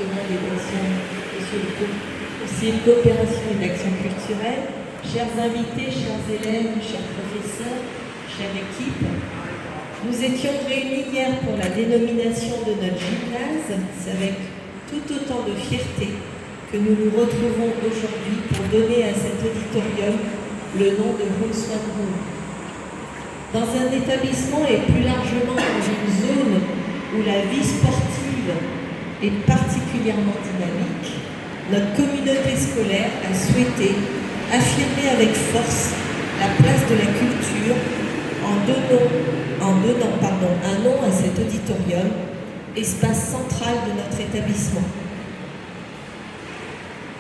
culturelle et d'action, monsieur le conseiller de coopération et d'action culturelle, chers invités, chers élèves, chers professeurs, chère équipe, nous étions réunis hier pour la dénomination de notre gymnase. C'est avec tout autant de fierté que nous nous retrouvons aujourd'hui pour donner à cet auditorium le nom de Hoonswan Room. Dans un établissement et plus largement dans une zone où la vie sportive est particulièrement dynamique, notre communauté scolaire a souhaité affirmer avec force la place de la culture en donnant un nom à cet auditorium, espace central de notre établissement.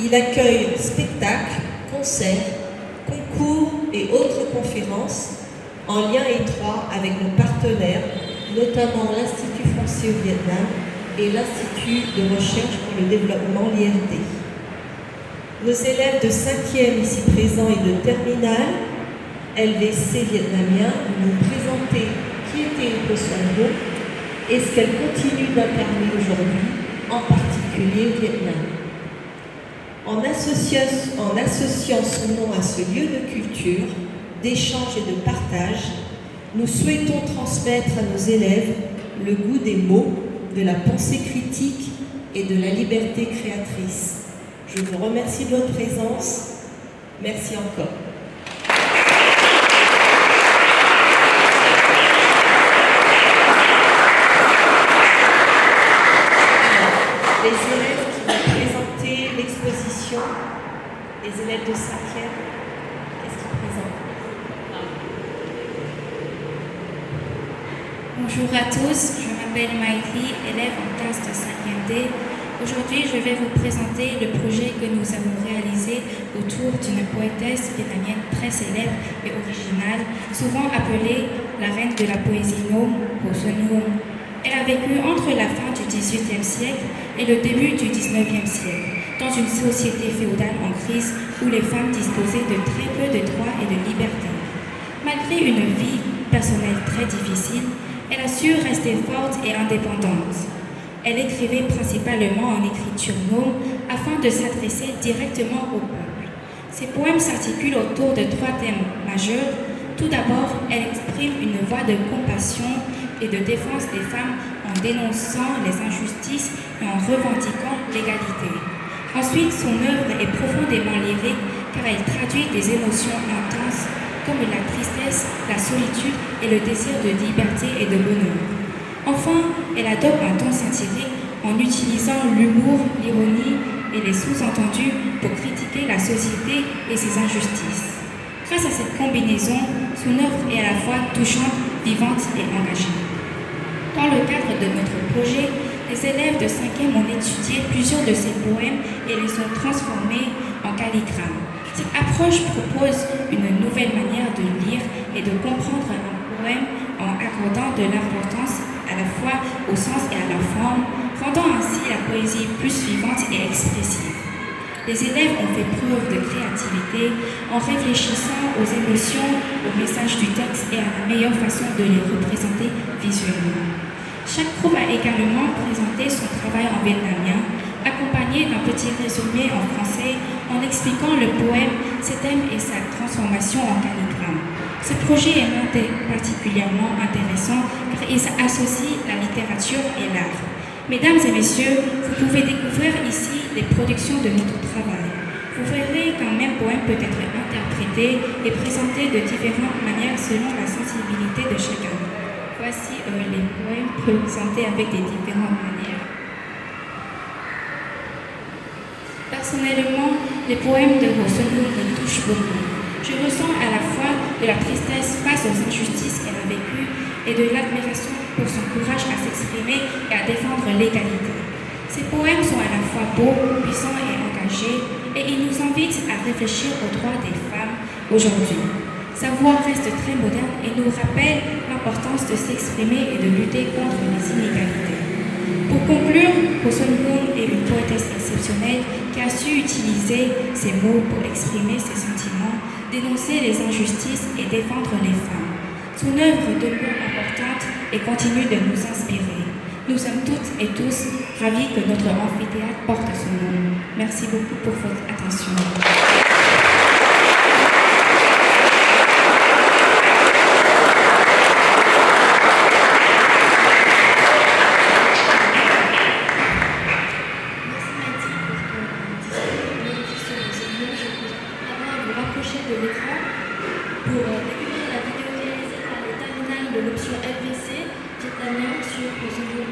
Il accueille spectacles, concerts, concours et autres conférences en lien étroit avec nos partenaires, notamment l'Institut français au Vietnam et l'Institut de recherche pour le développement, l'IRD. Nos élèves de 5e ici présents et de terminale, LVC vietnamien, nous présenter qui était Hoonswan Room et ce qu'elle continue d'incarner aujourd'hui, en particulier au Vietnam. En associant son nom à ce lieu de culture, d'échange et de partage, nous souhaitons transmettre à nos élèves le goût des mots, de la pensée critique et de la liberté créatrice. Je vous remercie de votre présence. Merci encore. Les élèves qui vont présenter l'exposition, les élèves de 5e, qu'est-ce qu'ils présentent? Bonjour à tous, je m'appelle Maïli, élève en classe de 5e D. Aujourd'hui, je vais vous présenter le projet que nous avons réalisé autour d'une poétesse vietnamienne très célèbre et originale, souvent appelée la reine de la poésie Nom, Hoonswan Room. Elle a vécu entre la fin du XVIIIe siècle et le début du XIXe siècle, dans une société féodale en crise où les femmes disposaient de très peu de droits et de libertés. Malgré une vie personnelle très difficile, elle a su rester forte et indépendante. Elle écrivait principalement en écriture Nom afin de s'adresser directement au peuple. Ses poèmes s'articulent autour de 3 thèmes majeurs. Tout d'abord, elle exprime une voix de compassion et de défense des femmes en dénonçant les injustices et en revendiquant l'égalité. Ensuite, son œuvre est profondément lyrique car elle traduit des émotions intenses comme la tristesse, la solitude et le désir de liberté et de bonheur. Enfin, elle adopte un ton satirique en utilisant l'humour, l'ironie et les sous-entendus pour critiquer la société et ses injustices. Grâce à cette combinaison, son œuvre est à la fois touchante, vivante et engagée. Dans le cadre de notre projet, les élèves de 5e ont étudié plusieurs de ces poèmes et les ont transformés en calligrammes. Cette approche propose une nouvelle manière de lire et de comprendre un poème en accordant de l'importance à la fois au sens et à la forme, rendant ainsi la poésie plus vivante et expressive. Les élèves ont fait preuve de créativité en réfléchissant aux émotions, au message du texte et à la meilleure façon de les représenter visuellement. Chaque groupe a également présenté son travail en vietnamien, accompagné d'un petit résumé en français en expliquant le poème, ses thèmes et sa transformation en calligramme. Ce projet est particulièrement intéressant car il associe la littérature et l'art. Mesdames et messieurs, vous pouvez découvrir ici les productions de notre travail. Vous verrez qu'un même poème peut être interprété et présenté de différentes manières selon la sensibilité de chacun. Voici les poèmes présentés avec des différentes manières. Personnellement, les poèmes de Hoonswan Room me touchent beaucoup. Je ressens à la fois de la tristesse face aux injustices qu'elle a vécues et de l'admiration pour son courage à s'exprimer et à défendre l'égalité. Ces poèmes sont à la fois beaux, puissants et engagés et ils nous invitent à réfléchir aux droits des femmes aujourd'hui. Sa voix reste très moderne et nous rappelle l'importance de s'exprimer et de lutter contre les inégalités. Pour conclure, Hoonswan Room est une poétesse exceptionnelle qui a su utiliser ses mots pour exprimer ses sentiments, dénoncer les injustices et défendre les femmes. Son œuvre demeure importante et continue de nous inspirer. Nous sommes toutes et tous ravis que notre amphithéâtre porte ce nom. Merci beaucoup pour votre attention. De l'écran pour découvrir la vidéo réalisée par les terminales de l'option FVC vietnamien sur Zoom.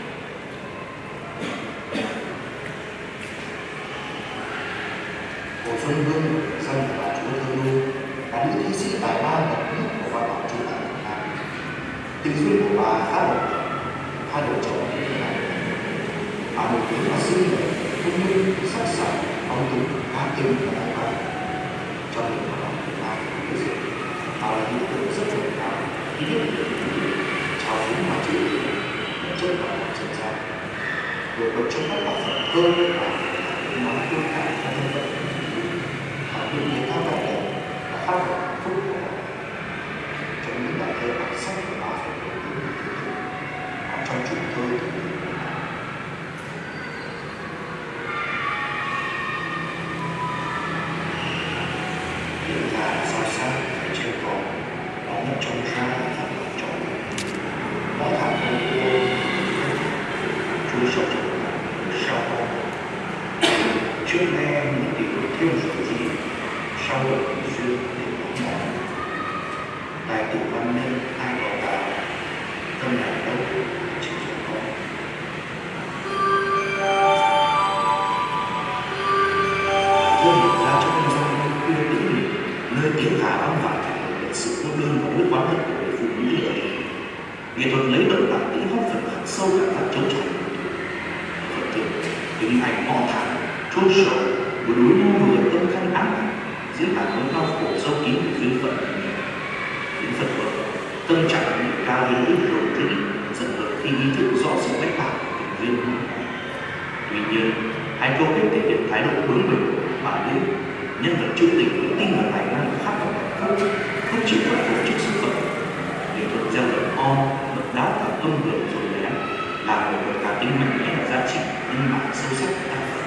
Hồ Xuân Hương được dân là Chúa Thơ Đô là nữ thi sĩ tài ba bậc nhất của văn học trữ tại Việt Nam. Tình duyên của bà khá đồng thuận, hai vợ chồng như thế này. Bà nổi tiếng là xinh đẹp, thông minh, sắc sảo, phong tục, cá tính và tài ba. Trong những hoạt động Việt Nam của người dân, bà là hiện tượng rất nổi bật khi biết được trào phúng mà chữ chất và một chân gian. Rồi bật trong các tác phẩm thơ và nói tương cảm và thân phận họ những người cao vẻ đẹp và khát vọng hạnh phúc của họ. Trong những bài thơ đặc sắc của bà phải nổi tiếng được thực hiện trong chủ thơ hiện ra sao sát phải trên cỏ nó mất trong ra thật là trọn nó thẳng không cô chúa sầu trộn sao không trước nghe những điều thiêu rồi gì sau rồi duyên để bóng mỏ tài tử văn minh ai có cả tâm là đâu chỉ rồi có thơ hiện ra trong không gian khuya tĩnh mịch nơi tiếng hà vang vẳng thể hiện sự cô đơn và mối quan hệ của người phụ nữ lửa nghệ thuật lấy bật bản tính góp phần khắc sâu cảm giác chống trải vật thực hình ảnh mò thẳng trôi sầu của núi mô vừa tâm khăn ám ảnh diễn tả nỗi đau khổ sâu kín của duyên phận những phật vật tâm trạng bị cao đến mức rầu rĩ dần dần khi ý thức rõ sự bách bạc của tình duyên hôn tuy nhiên hai câu kết thể hiện thái độ bướng bỉnh bản lĩnh nhân vật trữ tình với tinh thần tài năng khát vọng hạnh phúc không chịu phải tổ chức sức phật nghệ thuật gieo đậm on độc đáo cả âm hưởng rồi lẽ là một vật cá tính mạnh mẽ và giá trị nhưng mà sâu sắc của tác phẩm.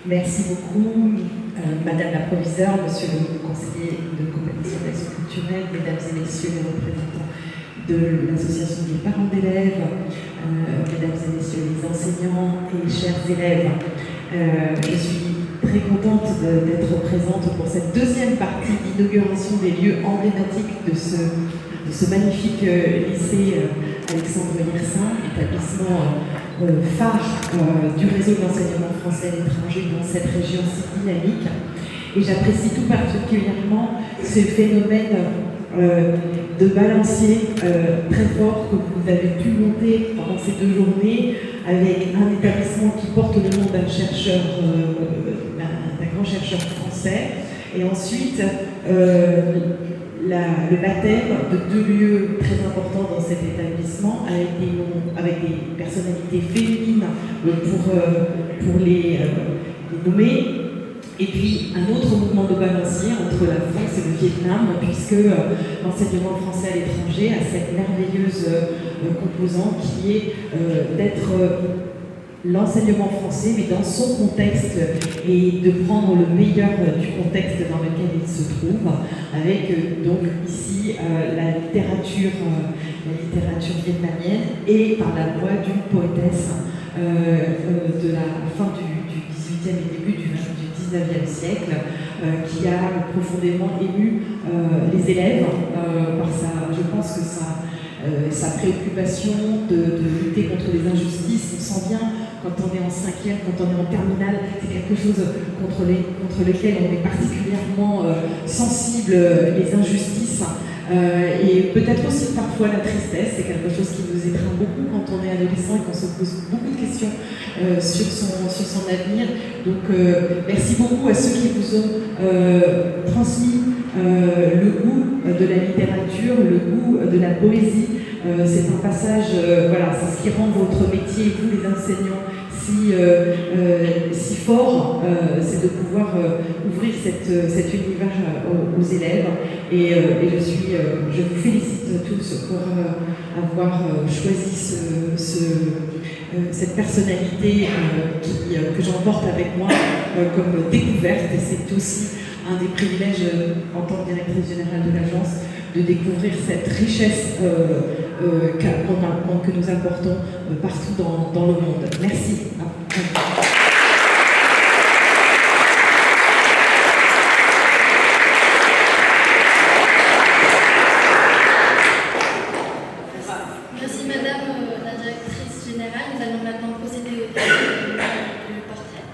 Merci beaucoup, Madame la Proviseure, Monsieur le conseiller de coopération d'action culturelle, Mesdames et Messieurs les représentants de l'association des parents d'élèves, Mesdames et Messieurs les enseignants et chers élèves. Je suis très contente d'être présente pour cette deuxième partie d'inauguration des lieux emblématiques de ce magnifique lycée Alexandre Yersin, établissement phare du réseau de l'enseignement français à l'étranger dans cette région si dynamique. Et j'apprécie tout particulièrement ce phénomène de balancier très fort que vous avez pu monter pendant ces 2 journées avec un établissement qui porte le nom d'un chercheur, d'un grand chercheur français, et ensuite le baptême de 2 lieux très importants dans cet établissement avec des personnalités féminines pour les nommer. Et puis un autre mouvement de balancier entre la France et le Vietnam, puisque l'enseignement français à l'étranger a cette merveilleuse composante qui est d'être l'enseignement français, mais dans son contexte, et de prendre le meilleur du contexte dans lequel il se trouve, avec donc ici la littérature vietnamienne, et par la voix d'une poétesse de la fin du XVIIIe et début du XIXe siècle, qui a profondément ému les élèves par je pense que sa préoccupation de lutter contre les injustices. On sent bien, quand on est en 5e, quand on est en terminale, c'est quelque chose contre lequel on est particulièrement sensible, les injustices. Et peut-être aussi parfois la tristesse, c'est quelque chose qui nous étreint beaucoup quand on est adolescent et qu'on se pose beaucoup de questions sur son avenir. Donc merci beaucoup à ceux qui vous ont transmis le goût de la littérature, le goût de la poésie. C'est un passage, voilà, c'est ce qui rend votre métier, vous les enseignants, si fort, c'est de pouvoir ouvrir cet univers aux élèves. Et je vous félicite tous pour avoir choisi cette personnalité que j'emporte avec moi comme découverte. Et c'est aussi un des privilèges en tant que directrice générale de l'agence de découvrir cette richesse que nous apportons partout dans le monde. Merci. Merci Madame la directrice générale. Nous allons maintenant procéder au portrait.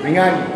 Bình An.